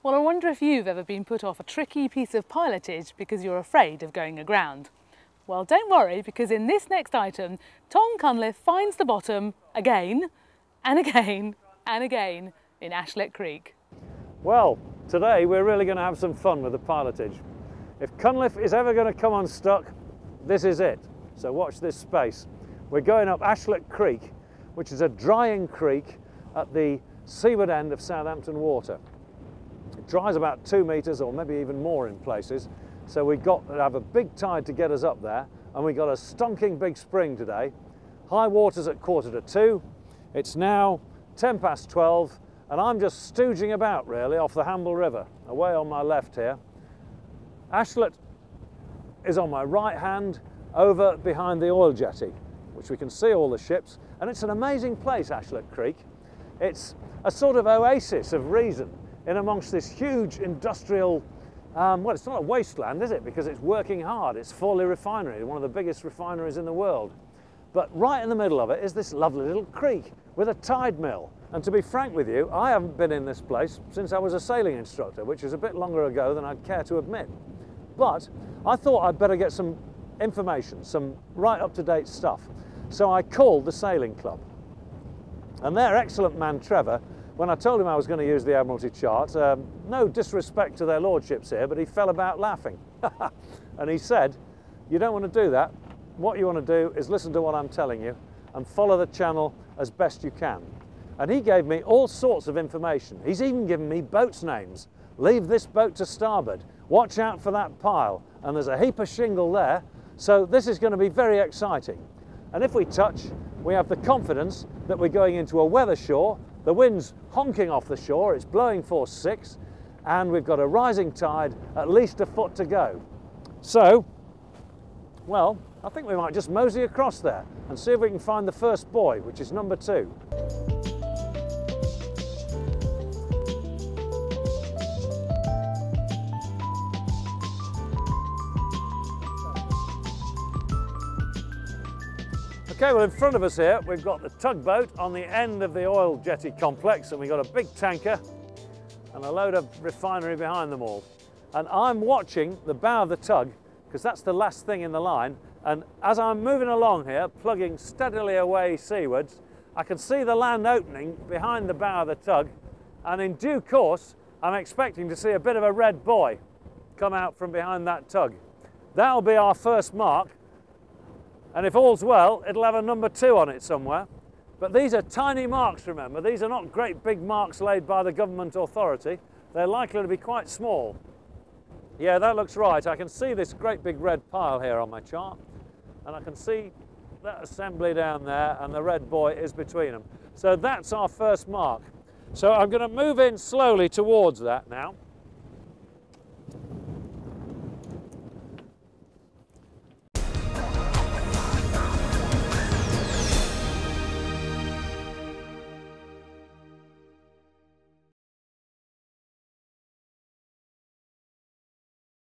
Well, I wonder if you've ever been put off a tricky piece of pilotage because you're afraid of going aground. Well, don't worry, because in this next item, Tom Cunliffe finds the bottom again and again and again in Ashlett Creek. Well, today we're really going to have some fun with the pilotage. If Cunliffe is ever going to come unstuck, this is it. So watch this space. We're going up Ashlett Creek, which is a drying creek at the seaward end of Southampton Water. It dries about 2 metres or maybe even more in places. So we've got to have a big tide to get us up there, and we've got a stonking big spring today. High water's at 1:45. It's now 12:10, and I'm just stooging about really off the Hamble River, away on my left here. Ashlett is on my right hand, over behind the oil jetty, which we can see all the ships, and it's an amazing place, Ashlett Creek. It's a sort of oasis of reason in amongst this huge industrial, well, it's not a wasteland, is it? Because it's working hard. It's Fawley Refinery, one of the biggest refineries in the world. But right in the middle of it is this lovely little creek with a tide mill. And to be frank with you, I haven't been in this place since I was a sailing instructor, which is a bit longer ago than I'd care to admit. But I thought I'd better get some information, some right up-to-date stuff. So I called the sailing club. And their excellent man, Trevor, when I told him I was going to use the Admiralty chart, no disrespect to their lordships here, but he fell about laughing. And he said, you don't want to do that. What you want to do is listen to what I'm telling you and follow the channel as best you can. And he gave me all sorts of information. He's even given me boats' names. Leave this boat to starboard. Watch out for that pile. And there's a heap of shingle there. So this is going to be very exciting. And if we touch, we have the confidence that we're going into a weather shore. The wind's honking off the shore, it's blowing force 6, and we've got a rising tide, at least a foot to go. So, well, I think we might just mosey across there and see if we can find the first buoy, which is number 2. Okay, well in front of us here we've got the tugboat on the end of the oil jetty complex, and we've got a big tanker and a load of refinery behind them all. And I'm watching the bow of the tug because that's the last thing in the line, and as I'm moving along here, plugging steadily away seawards, I can see the land opening behind the bow of the tug, and in due course I'm expecting to see a bit of a red buoy come out from behind that tug. That'll be our first mark. And if all's well, it'll have a number 2 on it somewhere. But these are tiny marks, remember. These are not great big marks laid by the government authority. They're likely to be quite small. Yeah, that looks right. I can see this great big red pile here on my chart. And I can see that assembly down there, and the red buoy is between them. So that's our first mark. So I'm going to move in slowly towards that now.